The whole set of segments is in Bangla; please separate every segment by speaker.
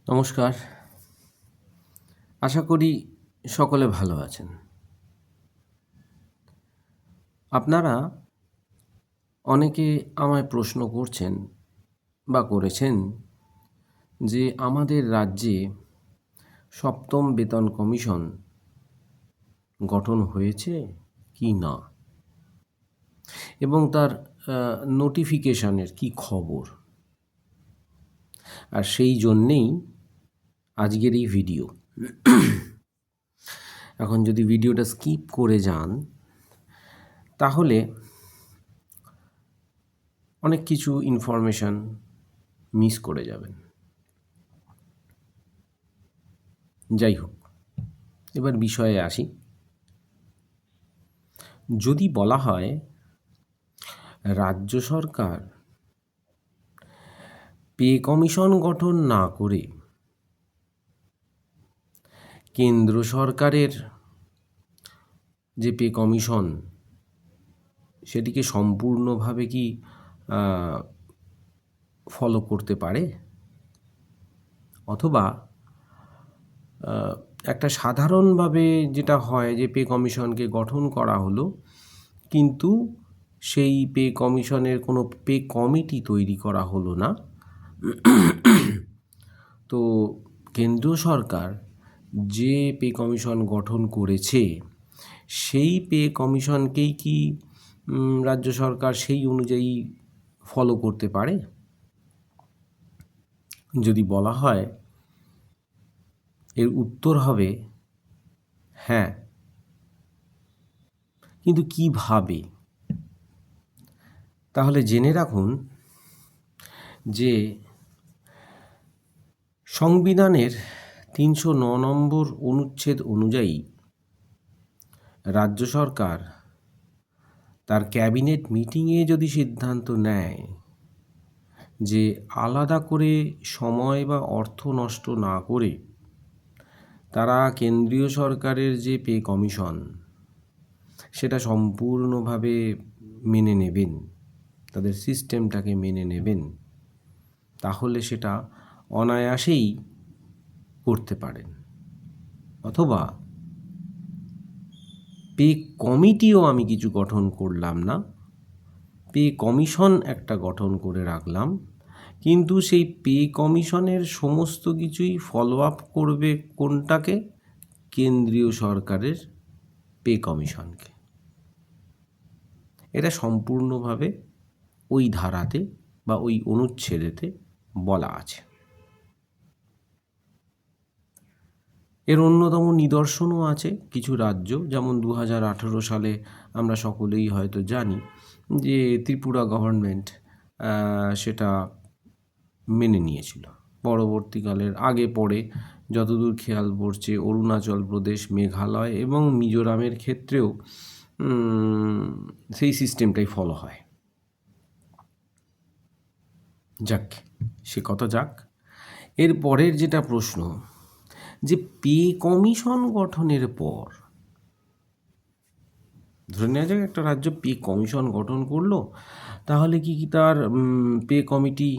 Speaker 1: নমস্কার। আশা করি সকলে ভালো আছেন। আপনারা অনেকে আমায় প্রশ্ন করছেন বা করেছেন যে আমাদের রাজ্যে ৭ম বেতন কমিশন গঠন হয়েছে কি না? এবং তার নোটিফিকেশনের কি খবর? আর সেই জন্যেই আজকের এই ভিডিও। এখন যদি ভিডিওটা স্কিপ করে যান তাহলে অনেক কিছু ইনফরমেশন মিস করে যাবেন। যাই হোক, এবার বিষয়ে আসি। যদি বলা হয় রাজ্য সরকার পে কমিশন গঠন না করে কেন্দ্র সরকারের যে পে কমিশন সেটিকে সম্পূর্ণভাবে কি ফলো করতে পারে, অথবা একটা সাধারণভাবে যেটা হয় যে পে কমিশনকে গঠন করা হলো, কিন্তু সেই পে কমিশনের কোনো পে কমিটি তৈরি করা হলো না, তো কেন্দ্রীয় সরকার যে পে কমিশন গঠন করেছে সেই পে কমিশনকেই কি রাজ্য সরকার সেই অনুযায়ী ফলো করতে পারে? যদি বলা হয়, এর উত্তর হবে হ্যাঁ। কিন্তু কিভাবে? তাহলে জেনে রাখুন যে সংবিধানের ৩০৯ নম্বর অনুচ্ছেদ অনুযায়ী রাজ্য সরকার তার ক্যাবিনেট মিটিংয়ে যদি সিদ্ধান্ত নেয় যে আলাদা করে সময় বা অর্থ নষ্ট না করে তারা কেন্দ্রীয় সরকারের যে পে কমিশন সেটা সম্পূর্ণভাবে মেনে নেবেন, তাদের সিস্টেমটাকে মেনে নেবেন, তাহলে সেটা অনায়াসেই করতে পারেন। অথবা পে কমিটিও আমি কিছু গঠন করলাম না, পে কমিশন একটা গঠন করে রাখলাম, কিন্তু সেই পে কমিশনের সমস্ত কিছুই ফলো আপ করবে কোনটাকে? কেন্দ্রীয় সরকারের পে কমিশনকে। এটা সম্পূর্ণভাবে ওই ধারাতে বা ওই অনুচ্ছেদেতে বলা আছে। এর অন্যতম নিদর্শনও আছে কিছু রাজ্য, যেমন 2018 সালে আমরা সকলেই হয়তো জানি যে ত্রিপুরা গভর্নমেন্ট সেটা মেনে নিয়েছিল। পরবর্তীকালের আগে পরে যতদূর খেয়াল পড়ছে অরুণাচল প্রদেশ, মেঘালয় এবং মিজোরামের ক্ষেত্রেও সেই সিস্টেমটাই ফলো হয়। যাক, সে কথা যাক। এর পরের যেটা প্রশ্ন, যে পে কমিশন গঠনের পর ধরে নেওয়া যাক একটা রাজ্য পে কমিশন গঠন করলো, তাহলে কি তার পে কমিটি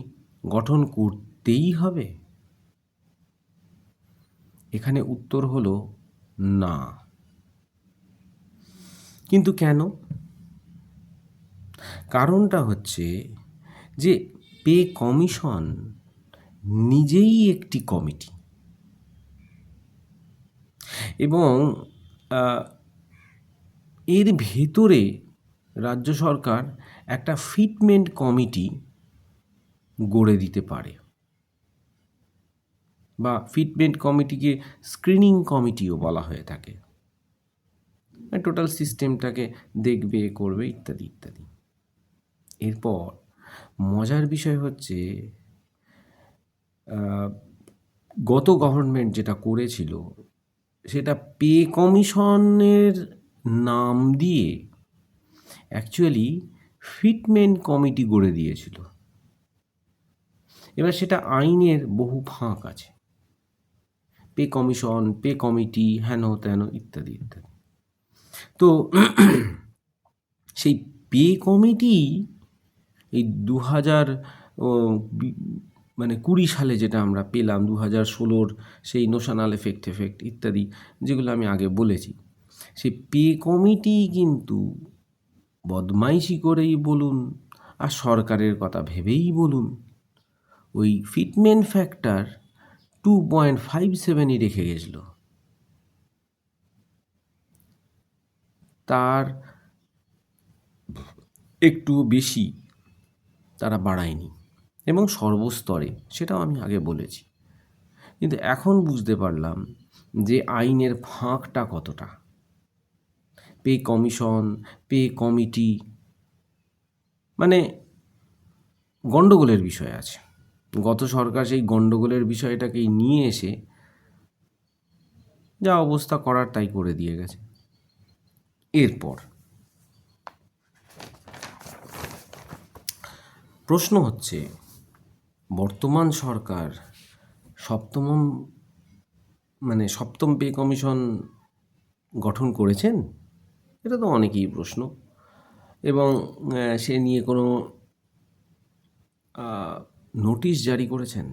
Speaker 1: গঠন করতেই হবে? এখানে উত্তর হলো না। কিন্তু কেন? কারণটা হচ্ছে যে পে কমিশন নিজেই একটি কমিটি, এবং এর ভেতরে রাজ্য সরকার একটা ফিটমেন্ট কমিটি গড়ে দিতে পারে, বা ফিটমেন্ট কমিটিকে স্ক্রিনিং কমিটিও বলা হয়ে থাকে। টোটাল সিস্টেমটাকে দেখবে, করবে, ইত্যাদি ইত্যাদি। এরপর মজার বিষয় হচ্ছে গত গভর্নমেন্ট যেটা করেছিল সেটা পে কমিশনের নাম দিয়ে অ্যাকচুয়ালি ফিটমেন্ট কমিটি গড়ে দিয়েছিল। এবার সেটা আইনের বহু ফাঁক আছে, পে কমিশন, পে কমিটি, হেন তেন ইত্যাদি ইত্যাদি। তো সেই পে কমিটি এই মানে 20 সালে যেটা আমরা পেলাম, 2016 সেই নোশনাল এফেক্ট ইত্যাদি যেগুলো আমি আগে বলেছি, সেই পে কমিটি কিন্তু বদমাইশি করেই বলুন আর সরকারের কথা ভেবেই বলুন, ওই ফিটমেন্ট ফ্যাক্টর 2.57ই রেখে গেছিল। তার একটু বেশি তারা বাড়ায়নি, এবং সর্বস্তরে, সেটাও আমি আগে বলেছি। কিন্তু এখন বুঝতে পারলাম যে আইনের ফাঁকটা কতটা। পে কমিশন, পে কমিটি, মানে গণ্ডগোলের বিষয় আছে। গত সরকার সেই গণ্ডগোলের বিষয়টাকেই নিয়ে এসে যা অবস্থা করার তাই করে দিয়ে গেছে। এরপর প্রশ্ন হচ্ছে, বর্তমান সরকার সপ্তম পে কমিশন গঠন করেছেন? এটা তো অনেকেই প্রশ্ন, এবং সে নিয়ে কোনো নোটিশ জারি করেছেন?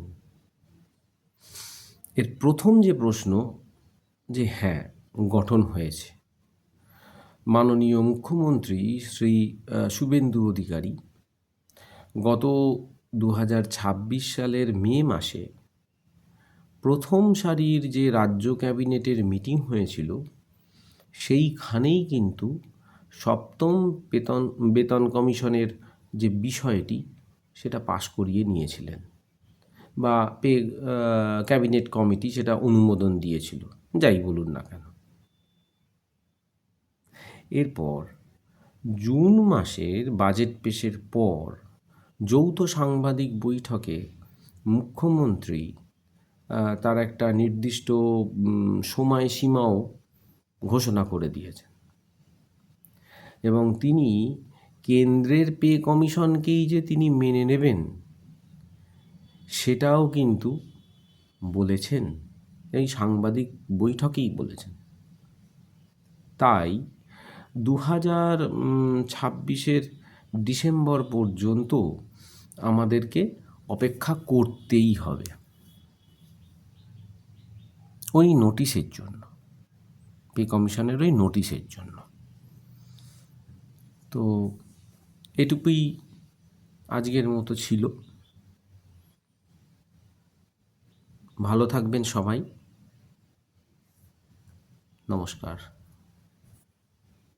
Speaker 1: এর প্রথম যে প্রশ্ন, যে হ্যাঁ, গঠন হয়েছে। মাননীয় মুখ্যমন্ত্রী শ্রী শুভেন্দু অধিকারী গত 2026 সালের মে মাসে প্রথম সারির যে রাজ্য ক্যাবিনেটের মিটিং হয়েছিল, সেইখানেই কিন্তু সপ্তম বেতন কমিশনের যে বিষয়টি, সেটা পাশ করিয়ে নিয়েছিলেন, বা ক্যাবিনেট কমিটি সেটা অনুমোদন দিয়েছিল, যাই বলুন না কেন। এরপর জুন মাসের বাজেট পেশের পর যৌথ সাংবাদিক বৈঠকে মুখ্যমন্ত্রী তার একটা নির্দিষ্ট সময়সীমাও ঘোষণা করে দিয়েছেন, এবং তিনি কেন্দ্রের পে কমিশনকেই যে তিনি মেনে নেবেন সেটাও কিন্তু বলেছেন, এই সাংবাদিক বৈঠকেই বলেছেন। তাই 2026 ডিসেম্বর পর্যন্ত আমাদেরকে অপেক্ষা করতেই হবে ওই নোটিশের জন্য, পে কমিশনের ওই নোটিশের জন্য। তো এটুকুই আজকের মতো ছিল। ভালো থাকবেন সবাই। নমস্কার।